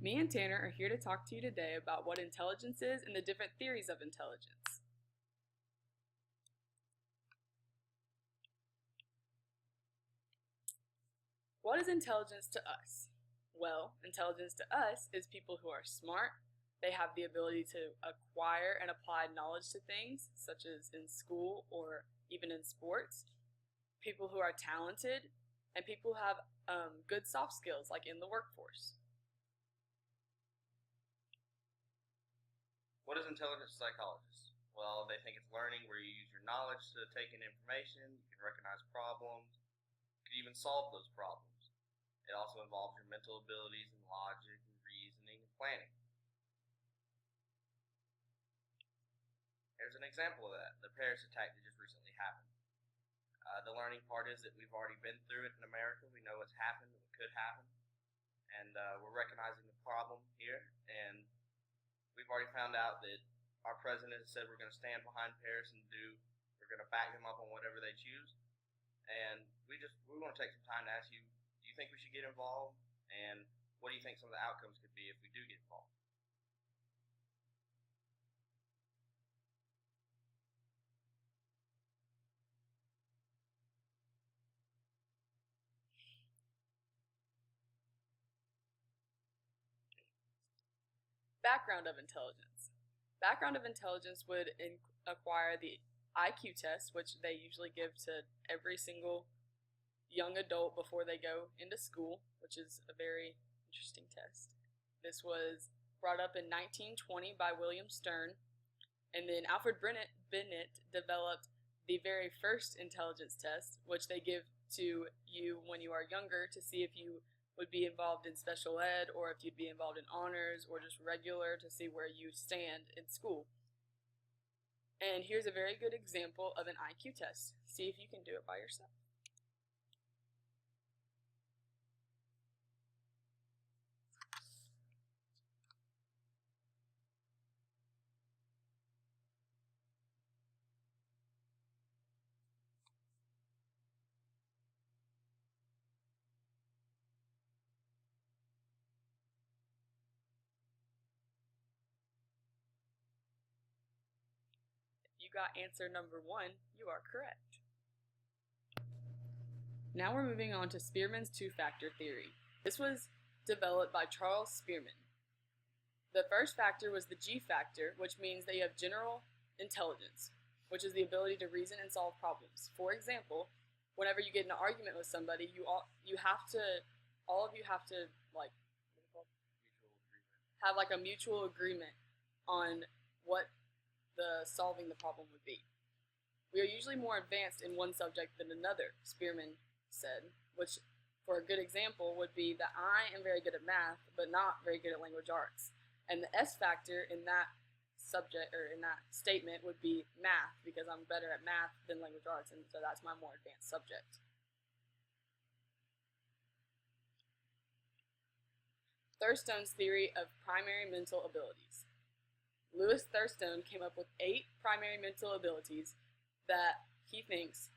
Me and Tanner are here to talk to you today about what intelligence is and the different theories of intelligence. What is intelligence to us? Well, intelligence to us is people who are smart. They have the ability to acquire and apply knowledge to things, such as in school or even in sports. People who are talented, and people who have good soft skills, like in the workforce. What is intelligence to psychologists? Well, they think it's learning where you use your knowledge to take in information, you can recognize problems, you can even solve those problems. It also involves your mental abilities in logic and reasoning and planning. Here's an example of that, the Paris attack that just recently happened. The learning part is that we've already been through it in America. We know what's happened, what could happen, and we're recognizing the problem here, and we've already found out that our president has said we're going to stand behind Paris and we're going to back them up on whatever they choose. And we want to take some time to ask you, do you think we should get involved? And what do you think some of the outcomes could be if we do get involved? Background of intelligence. Background of intelligence would acquire the IQ test, which they usually give to every single young adult before they go into school, which is a very interesting test. This was brought up in 1920 by William Stern, and then Alfred Binet developed the very first intelligence test, which they give to you when you are younger to see if you would be involved in special ed or if you'd be involved in honors or just regular to see where you stand in school. And here's a very good example of an IQ test. See if you can do it by yourself. You got answer number 1, you are correct. Now we're moving on to Spearman's two-factor theory. This was developed by Charles Spearman. The first factor was the G factor, which means that you have general intelligence, which is the ability to reason and solve problems. For example, whenever you get in an argument with somebody, all of you have to have like a mutual agreement on what the solving the problem would be. We are usually more advanced in one subject than another, Spearman said, which for a good example would be that I am very good at math, but not very good at language arts. And the S factor in that subject or in that statement would be math, because I'm better at math than language arts, and so that's my more advanced subject. Thurstone's theory of primary mental abilities. Louis Thurstone came up with 8 primary mental abilities that he thinks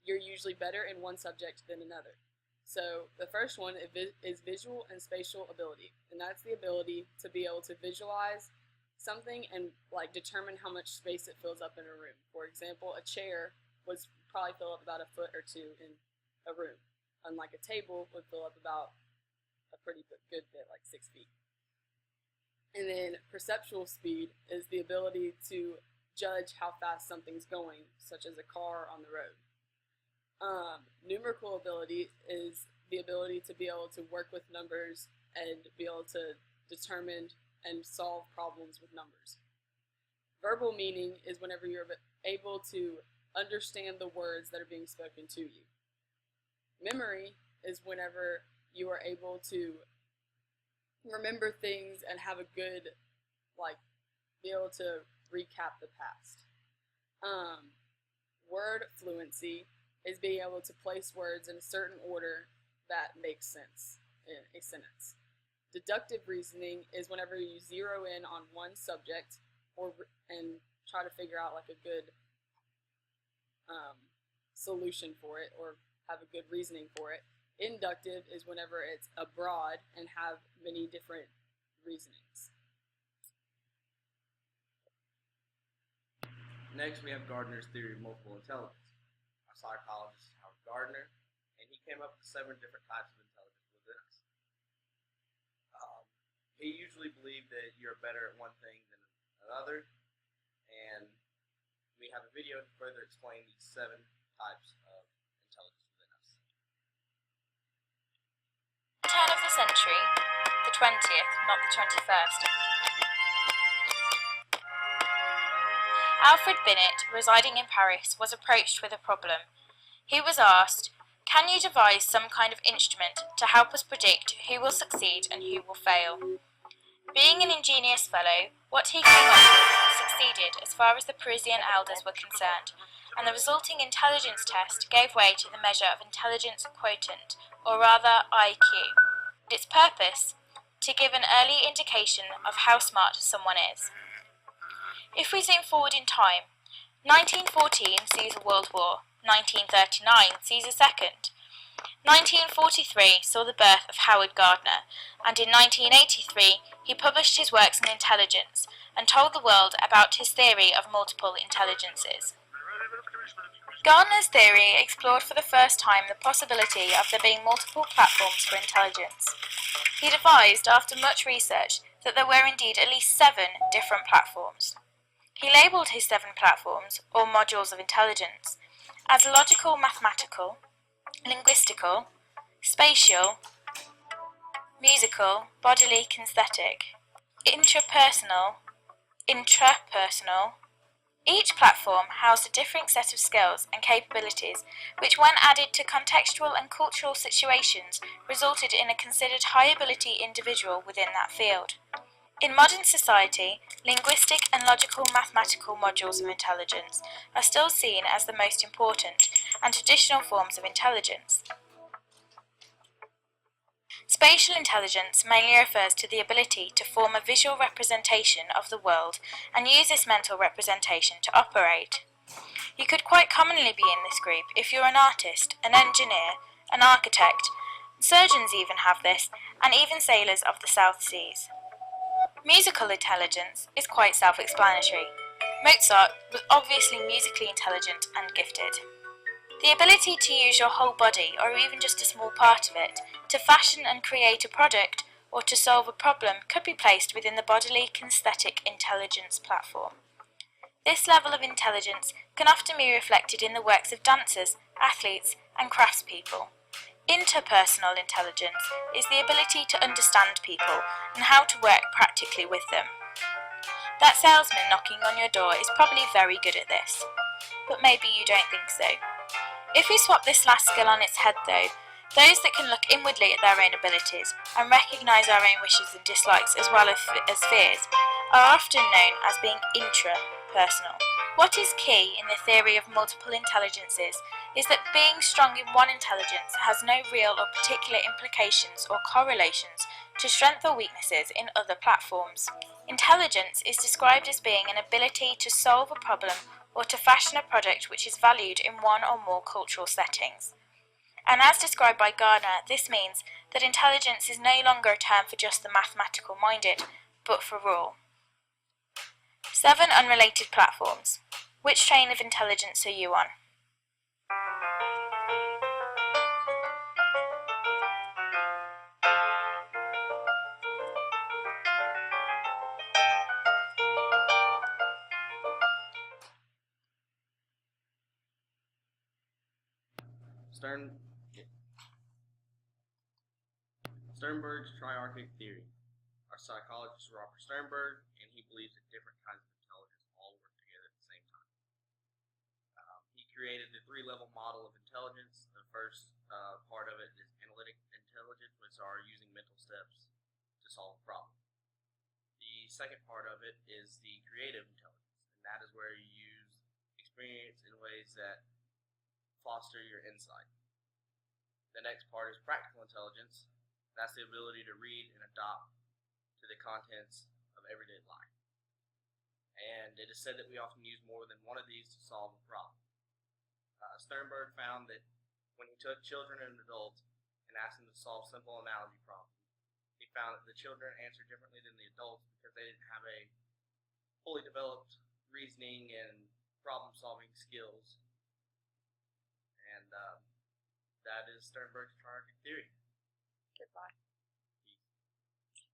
you're usually better in one subject than another. So the first one is visual and spatial ability, and that's the ability to be able to visualize something and determine how much space it fills up in a room. For example, a chair would probably fill up about a foot or two in a room, unlike a table would fill up about a pretty good bit, like 6 feet. And then perceptual speed is the ability to judge how fast something's going, such as a car on the road. Numerical ability is the ability to be able to work with numbers and be able to determine and solve problems with numbers. Verbal meaning is whenever you're able to understand the words that are being spoken to you. Memory is whenever you are able to remember things and have a good, be able to recap the past. Word fluency is being able to place words in a certain order that makes sense in a sentence. Deductive reasoning is whenever you zero in on one subject and try to figure out a good solution for it or have a good reasoning for it. Inductive is whenever it's abroad and have many different reasonings. Next, we have Gardner's theory of multiple intelligence. Our psychologist is Howard Gardner, and he came up with 7 different types of intelligence within us. He usually believed that you're better at one thing than another, and we have a video to further explain these 7 types of intelligence within us. Turn of the century, the 20th, not the 21st. Alfred Binet, residing in Paris, was approached with a problem. He was asked, "Can you devise some kind of instrument to help us predict who will succeed and who will fail?" Being an ingenious fellow, what he came up with succeeded as far as the Parisian elders were concerned, and the resulting intelligence test gave way to the measure of intelligence quotient, or rather IQ. Its purpose, to give an early indication of how smart someone is. If we zoom forward in time, 1914 sees a world war, 1939 sees a second. 1943 saw the birth of Howard Gardner, and in 1983 he published his works on intelligence and told the world about his theory of multiple intelligences. Gardner's theory explored for the first time the possibility of there being multiple platforms for intelligence. He devised, after much research, that there were indeed at least 7 different platforms. He labelled his 7 platforms, or modules of intelligence, as logical mathematical, linguistical, spatial, musical, bodily kinesthetic, intrapersonal. Each platform housed a different set of skills and capabilities which, when added to contextual and cultural situations, resulted in a considered high-ability individual within that field. In modern society, linguistic and logical mathematical modules of intelligence are still seen as the most important and traditional forms of intelligence. Spatial intelligence mainly refers to the ability to form a visual representation of the world and use this mental representation to operate. You could quite commonly be in this group if you're an artist, an engineer, an architect. Surgeons even have this, and even sailors of the South Seas. Musical intelligence is quite self-explanatory. Mozart was obviously musically intelligent and gifted. The ability to use your whole body, or even just a small part of it, to fashion and create a product or to solve a problem could be placed within the bodily kinesthetic intelligence platform. This level of intelligence can often be reflected in the works of dancers, athletes, and craftspeople. Interpersonal intelligence is the ability to understand people and how to work practically with them. That salesman knocking on your door is probably very good at this, but maybe you don't think so. If we swap this last skill on its head though, those that can look inwardly at their own abilities and recognise our own wishes and dislikes as well as fears are often known as being intrapersonal. What is key in the theory of multiple intelligences is that being strong in one intelligence has no real or particular implications or correlations to strengths or weaknesses in other platforms. Intelligence is described as being an ability to solve a problem or to fashion a product which is valued in one or more cultural settings. And as described by Gardner, this means that intelligence is no longer a term for just the mathematical minded, but for all. 7 unrelated platforms. Which train of intelligence are you on? Sternberg's triarchic theory. Our psychologist is Robert Sternberg, and he believes that different kinds of intelligence all work together at the same time. He created the 3-level model of intelligence. The first part of it is analytic intelligence, which are using mental steps to solve a problem. The second part of it is the creative intelligence, and that is where you use experience in ways that foster your insight. The next part is practical intelligence. That's the ability to read and adopt to the contents of everyday life. And it is said that we often use more than one of these to solve a problem. Sternberg found that when he took children and adults and asked them to solve simple analogy problems, he found that the children answered differently than the adults because they didn't have a fully developed reasoning and problem-solving skills. And that is Sternberg's triarchic theory. Goodbye.